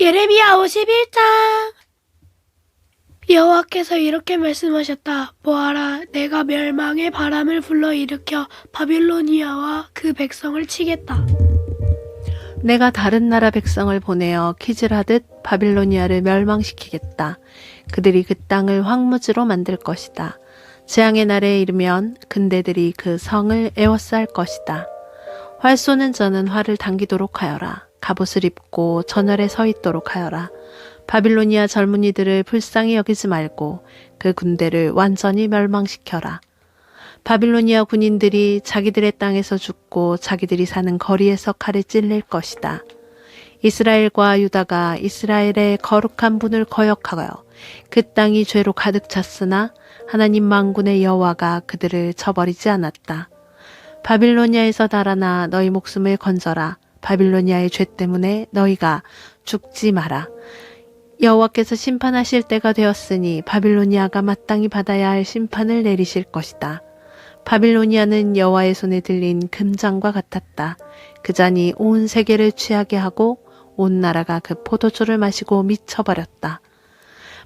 예레미야 51장. 여호와께서 이렇게 말씀하셨다. 보아라, 내가 멸망의 바람을 불러일으켜 바빌로니아와 그 백성을 치겠다. 내가 다른 나라 백성을 보내어 키질하듯 바빌로니아를 멸망시키겠다. 그들이 그 땅을 황무지로 만들 것이다. 재앙의 날에 이르면 군대들이 그 성을 에워쌀 것이다. 활 쏘는 자는 활을 당기도록 하여라. 갑옷을 입고 전열에 서 있도록 하여라. 바빌로니아 젊은이들을 불쌍히 여기지 말고 그 군대를 완전히 멸망시켜라. 바빌로니아 군인들이 자기들의 땅에서 죽고 자기들이 사는 거리에서 칼에 찔릴 것이다. 이스라엘과 유다가 이스라엘의 거룩한 분을 거역하여 그 땅이 죄로 가득 찼으나 하나님 만군의 여호와가 그들을 저버리지 않았다. 바빌로니아에서 달아나 너희 목숨을 건져라. 바빌로니아의 죄 때문에 너희가 죽지 마라. 여호와께서 심판하실 때가 되었으니 바빌로니아가 마땅히 받아야 할 심판을 내리실 것이다. 바빌로니아는 여호와의 손에 들린 금잔과 같았다. 그 잔이 온 세계를 취하게 하고 온 나라가 그 포도주를 마시고 미쳐버렸다.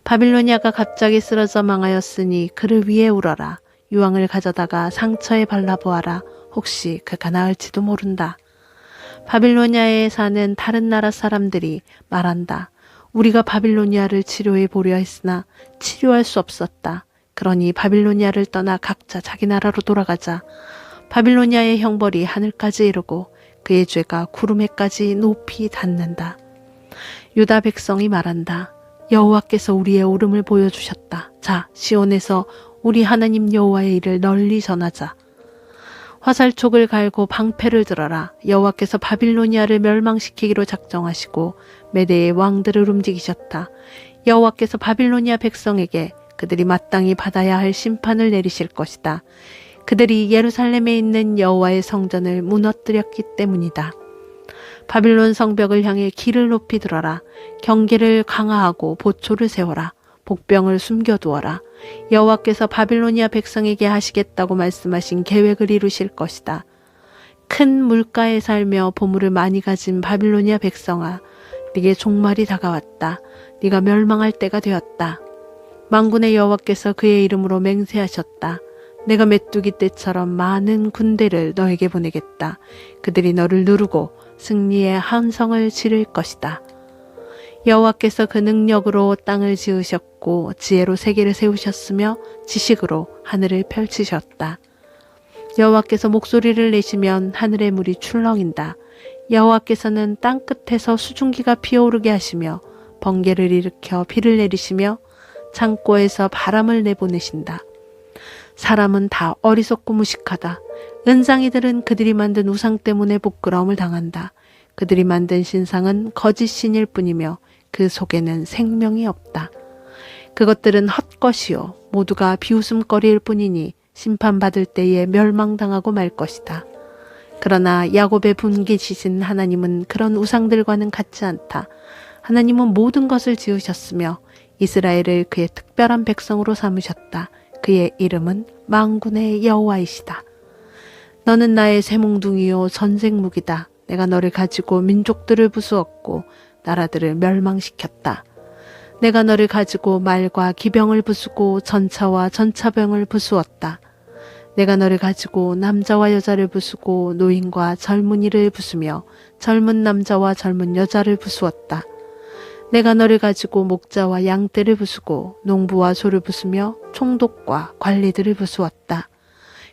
바빌로니아가 갑자기 쓰러져 망하였으니 그를 위해 울어라. 유황을 가져다가 상처에 발라보아라. 혹시 그가 나을지도 모른다. 바빌로니아에 사는 다른 나라 사람들이 말한다. 우리가 바빌로니아를 치료해 보려 했으나 치료할 수 없었다. 그러니 바빌로니아를 떠나 각자 자기 나라로 돌아가자. 바빌로니아의 형벌이 하늘까지 이르고 그의 죄가 구름에까지 높이 닿는다. 유다 백성이 말한다. 여호와께서 우리의 오름을 보여주셨다. 자, 시온에서 우리 하나님 여호와의 일을 널리 전하자. 화살촉을 갈고 방패를 들어라. 여호와께서 바빌로니아를 멸망시키기로 작정하시고 메대의 왕들을 움직이셨다. 여호와께서 바빌로니아 백성에게 그들이 마땅히 받아야 할 심판을 내리실 것이다. 그들이 예루살렘에 있는 여호와의 성전을 무너뜨렸기 때문이다. 바빌론 성벽을 향해 길을 높이 들어라. 경계를 강화하고 보초를 세워라. 복병을 숨겨두어라. 여호와께서 바빌로니아 백성에게 하시겠다고 말씀하신 계획을 이루실 것이다. 큰 물가에 살며 보물을 많이 가진 바빌로니아 백성아, 네게 종말이 다가왔다. 네가 멸망할 때가 되었다. 만군의 여호와께서 그의 이름으로 맹세하셨다. 내가 메뚜기 떼처럼 많은 군대를 너에게 보내겠다. 그들이 너를 누르고 승리의 함성을 지를 것이다. 여호와께서 그 능력으로 땅을 지으셨고 지혜로 세계를 세우셨으며 지식으로 하늘을 펼치셨다. 여호와께서 목소리를 내시면 하늘의 물이 출렁인다. 여호와께서는 땅 끝에서 수증기가 피어오르게 하시며 번개를 일으켜 비를 내리시며 창고에서 바람을 내보내신다. 사람은 다 어리석고 무식하다. 은장이들은 그들이 만든 우상 때문에 부끄러움을 당한다. 그들이 만든 신상은 거짓 신일 뿐이며 그 속에는 생명이 없다. 그것들은 헛것이요 모두가 비웃음거리일 뿐이니 심판받을 때에 멸망당하고 말 것이다. 그러나 야곱의 분깃이신 하나님은 그런 우상들과는 같지 않다. 하나님은 모든 것을 지으셨으며 이스라엘을 그의 특별한 백성으로 삼으셨다. 그의 이름은 만군의 여호와이시다. 너는 나의 쇠몽둥이요 전쟁 무기다. 내가 너를 가지고 민족들을 부수었고 나라들을 멸망시켰다. 내가 너를 가지고 말과 기병을 부수고 전차와 전차병을 부수었다. 내가 너를 가지고 남자와 여자를 부수고 노인과 젊은이를 부수며 젊은 남자와 젊은 여자를 부수었다. 내가 너를 가지고 목자와 양떼를 부수고 농부와 소를 부수며 총독과 관리들을 부수었다.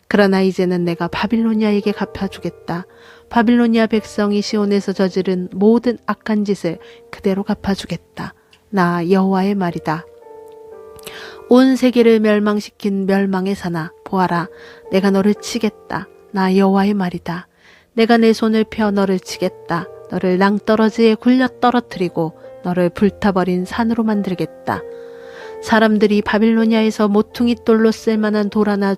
그러나 이제는 내가 바빌로니아에게 갚아주겠다. 바빌로니아 백성이 시온에서 저지른 모든 악한 짓을 그대로 갚아주겠다. 나 여호와의 말이다. 온 세계를 멸망시킨 멸망의 사나 보아라. 내가 너를 치겠다. 나 여호와의 말이다. 내가 내 손을 펴 너를 치겠다. 너를 낭떠러지에 굴려 떨어뜨리고 너를 불타버린 산으로 만들겠다. 사람들이 바빌로니아에서 모퉁이 돌로 쓸만한 돌 하나,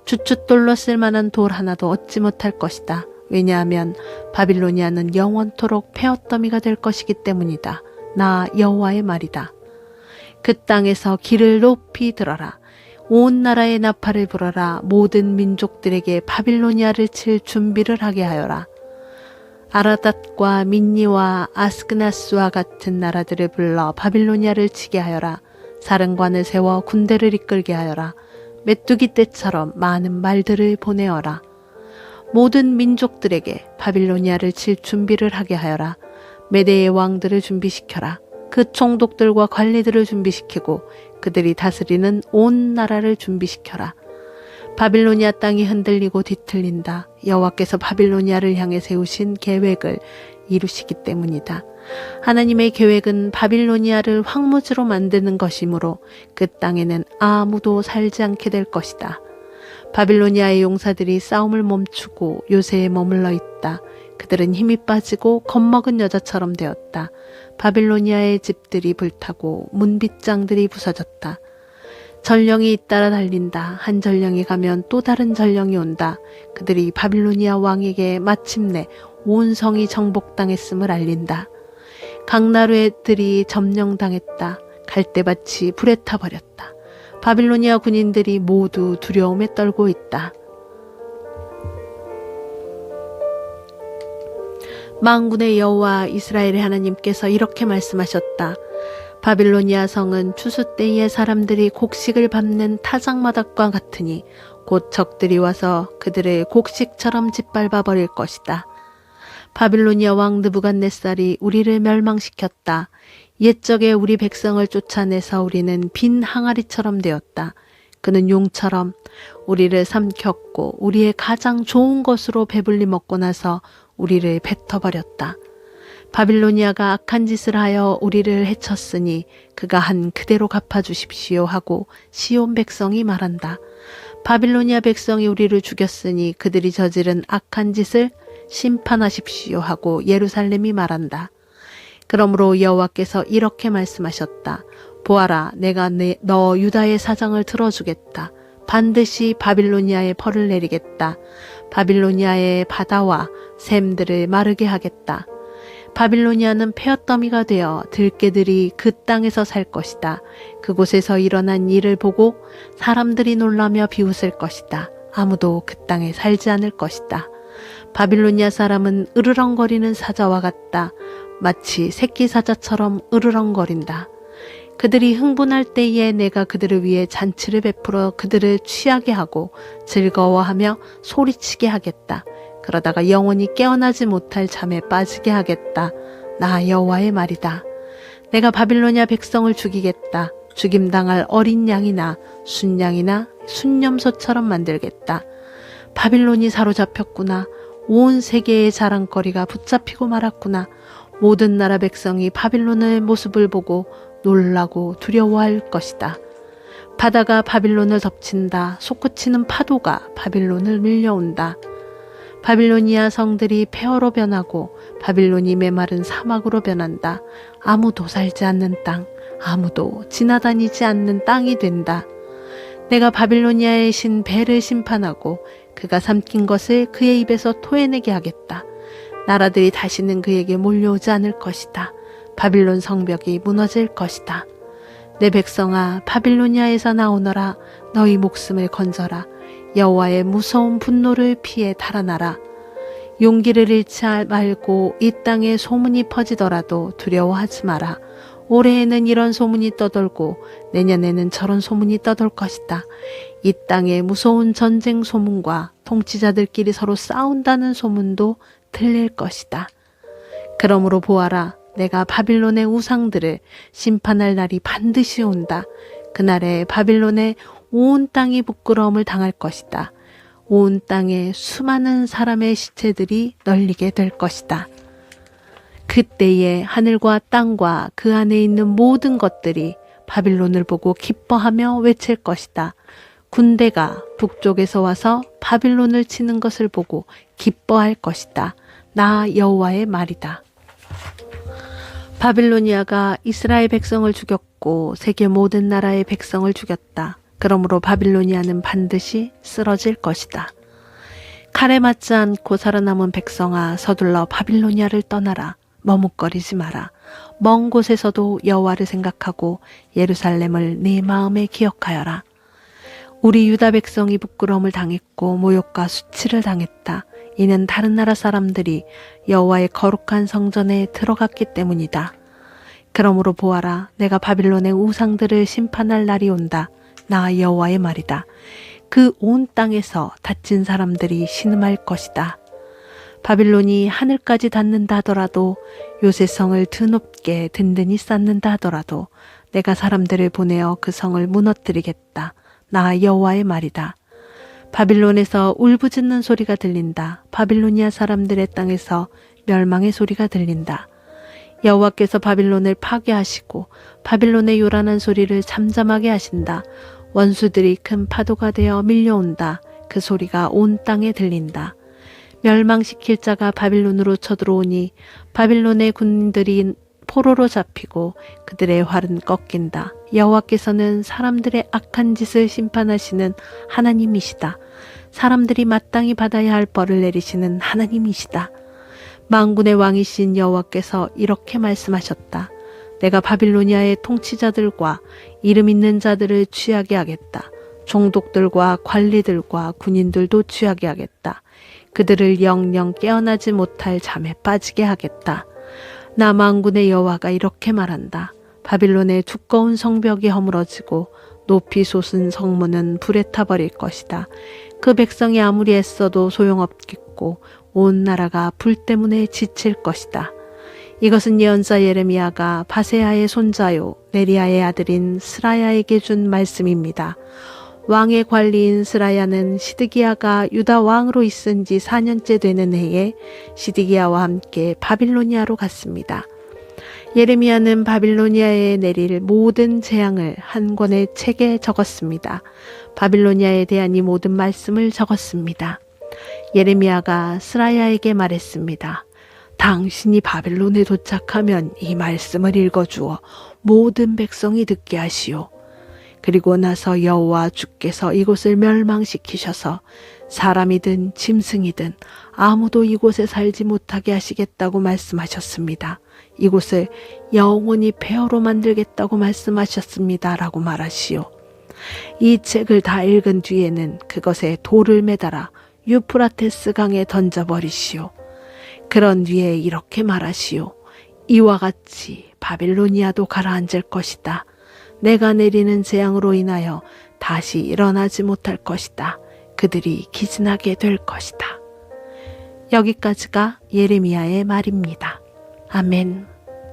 주춧돌로 쓸만한 돌 하나도 얻지 못할 것이다. 왜냐하면 바빌로니아는 영원토록 폐허더미가 될 것이기 때문이다. 나 여호와의 말이다. 그 땅에서 길을 높이 들어라. 온 나라의 나팔을 불어라. 모든 민족들에게 바빌로니아를 칠 준비를 하게 하여라. 아라닷과 민니와 아스그나스와 같은 나라들을 불러 바빌로니아를 치게 하여라. 사령관을 세워 군대를 이끌게 하여라. 메뚜기 떼처럼 많은 말들을 보내어라. 모든 민족들에게 바빌로니아를 칠 준비를 하게 하여라. 메대의 왕들을 준비시켜라. 그 총독들과 관리들을 준비시키고 그들이 다스리는 온 나라를 준비시켜라. 바빌로니아 땅이 흔들리고 뒤틀린다. 여호와께서 바빌로니아를 향해 세우신 계획을 이루시기 때문이다. 하나님의 계획은 바빌로니아를 황무지로 만드는 것이므로 그 땅에는 아무도 살지 않게 될 것이다. 바빌로니아의 용사들이 싸움을 멈추고 요새에 머물러 있다. 그들은 힘이 빠지고 겁먹은 여자처럼 되었다. 바빌로니아의 집들이 불타고 문빗장들이 부서졌다. 전령이 잇따라 달린다. 한 전령이 가면 또 다른 전령이 온다. 그들이 바빌로니아 왕에게 마침내 온 성이 정복당했음을 알린다. 강나루들이 점령당했다. 갈대밭이 불에 타버렸다. 바빌로니아 군인들이 모두 두려움에 떨고 있다. 만군의 여호와 이스라엘의 하나님께서 이렇게 말씀하셨다. 바빌로니아 성은 추수 때에 사람들이 곡식을 밟는 타작마당과 같으니 곧 적들이 와서 그들을 곡식처럼 짓밟아 버릴 것이다. 바빌로니아 왕 느부갓네살이 우리를 멸망시켰다. 옛적에 우리 백성을 쫓아내서 우리는 빈 항아리처럼 되었다. 그는 용처럼 우리를 삼켰고 우리의 가장 좋은 것으로 배불리 먹고 나서 우리를 뱉어버렸다. 바빌로니아가 악한 짓을 하여 우리를 해쳤으니 그가 한 그대로 갚아주십시오 하고 시온 백성이 말한다. 바빌로니아 백성이 우리를 죽였으니 그들이 저지른 악한 짓을 심판하십시오 하고 예루살렘이 말한다. 그러므로 여호와께서 이렇게 말씀하셨다. 보아라, 내가 너 유다의 사정을 들어주겠다. 반드시 바빌로니아에 벌을 내리겠다. 바빌로니아의 바다와 샘들을 마르게 하겠다. 바빌로니아는 폐허더미가 되어 들개들이 그 땅에서 살 것이다. 그곳에서 일어난 일을 보고 사람들이 놀라며 비웃을 것이다. 아무도 그 땅에 살지 않을 것이다. 바빌로니아 사람은 으르렁거리는 사자와 같다. 마치 새끼 사자처럼 으르렁거린다. 그들이 흥분할 때에 내가 그들을 위해 잔치를 베풀어 그들을 취하게 하고 즐거워하며 소리치게 하겠다. 그러다가 영원히 깨어나지 못할 잠에 빠지게 하겠다. 나 여호와의 말이다. 내가 바빌로니아 백성을 죽이겠다. 죽임당할 어린 양이나 순양이나 순념소처럼 만들겠다. 바빌론이 사로잡혔구나. 온 세계의 자랑거리가 붙잡히고 말았구나. 모든 나라 백성이 바빌론의 모습을 보고 놀라고 두려워할 것이다. 바다가 바빌론을 덮친다. 솟구치는 파도가 바빌론을 밀려온다. 바빌로니아 성들이 폐허로 변하고 바빌론이 메마른 사막으로 변한다. 아무도 살지 않는 땅, 아무도 지나다니지 않는 땅이 된다. 내가 바빌로니아의 신 벨을 심판하고 그가 삼킨 것을 그의 입에서 토해내게 하겠다. 나라들이 다시는 그에게 몰려오지 않을 것이다. 바빌론 성벽이 무너질 것이다. 내 백성아, 바빌로니아에서 나오너라. 너희 목숨을 건져라. 여호와의 무서운 분노를 피해 달아나라. 용기를 잃지 말고 이 땅에 소문이 퍼지더라도 두려워하지 마라. 올해에는 이런 소문이 떠돌고 내년에는 저런 소문이 떠돌 것이다. 이 땅에 무서운 전쟁 소문과 통치자들끼리 서로 싸운다는 소문도 들릴 것이다. 그러므로 보아라. 내가 바빌론의 우상들을 심판할 날이 반드시 온다. 그날에 바빌론의 온 땅이 부끄러움을 당할 것이다. 온 땅에 수많은 사람의 시체들이 널리게 될 것이다. 그때에 하늘과 땅과 그 안에 있는 모든 것들이 바빌론을 보고 기뻐하며 외칠 것이다. 군대가 북쪽에서 와서 바빌론을 치는 것을 보고 기뻐할 것이다. 나 여호와의 말이다. 바빌로니아가 이스라엘 백성을 죽였고 세계 모든 나라의 백성을 죽였다. 그러므로 바빌로니아는 반드시 쓰러질 것이다. 칼에 맞지 않고 살아남은 백성아, 서둘러 바빌로니아를 떠나라. 머뭇거리지 마라. 먼 곳에서도 여호와를 생각하고 예루살렘을 네 마음에 기억하여라. 우리 유다 백성이 부끄러움을 당했고 모욕과 수치를 당했다. 이는 다른 나라 사람들이 여호와의 거룩한 성전에 들어갔기 때문이다. 그러므로 보아라, 내가 바빌론의 우상들을 심판할 날이 온다. 나 여호와의 말이다. 그 온 땅에서 다친 사람들이 신음할 것이다. 바빌론이 하늘까지 닿는다 하더라도, 요새성을 드높게 든든히 쌓는다 하더라도 내가 사람들을 보내어 그 성을 무너뜨리겠다. 나 여호와의 말이다. 바빌론에서 울부짖는 소리가 들린다. 바빌로니아 사람들의 땅에서 멸망의 소리가 들린다. 여호와께서 바빌론을 파괴하시고 바빌론의 요란한 소리를 잠잠하게 하신다. 원수들이 큰 파도가 되어 밀려온다. 그 소리가 온 땅에 들린다. 멸망시킬 자가 바빌론으로 쳐들어오니 바빌론의 군인들이 포로로 잡히고 그들의 활은 꺾인다. 여호와께서는 사람들의 악한 짓을 심판하시는 하나님이시다. 사람들이 마땅히 받아야 할 벌을 내리시는 하나님이시다. 만군의 왕이신 여호와께서 이렇게 말씀하셨다. 내가 바빌로니아의 통치자들과 이름 있는 자들을 취하게 하겠다. 종독들과 관리들과 군인들도 취하게 하겠다. 그들을 영영 깨어나지 못할 잠에 빠지게 하겠다. 나 만군의 여호와가 이렇게 말한다. 바빌론의 두꺼운 성벽이 허물어지고 높이 솟은 성문은 불에 타버릴 것이다. 그 백성이 아무리 애써도 소용없겠고 온 나라가 불 때문에 지칠 것이다. 이것은 예언자 예레미야가 바세야의 손자요 네리야의 아들인 스라야에게 준 말씀입니다. 왕의 관리인 스라야는 시드기야가 유다 왕으로 있은 지 4년째 되는 해에 시드기야와 함께 바빌로니아로 갔습니다. 예레미야는 바빌로니아에 내릴 모든 재앙을 한 권의 책에 적었습니다. 바빌로니아에 대한 이 모든 말씀을 적었습니다. 예레미야가 스라야에게 말했습니다. 당신이 바빌론에 도착하면 이 말씀을 읽어주어 모든 백성이 듣게 하시오. 그리고 나서 여호와 주께서 이곳을 멸망시키셔서 사람이든 짐승이든 아무도 이곳에 살지 못하게 하시겠다고 말씀하셨습니다. 이곳을 영원히 폐허로 만들겠다고 말씀하셨습니다. 라고 말하시오. 이 책을 다 읽은 뒤에는 그것에 돌을 매달아 유프라테스 강에 던져버리시오. 그런 뒤에 이렇게 말하시오. 이와 같이 바빌로니아도 가라앉을 것이다. 내가 내리는 재앙으로 인하여 다시 일어나지 못할 것이다. 그들이 기진하게 될 것이다. 여기까지가 예레미야의 말입니다. 아멘.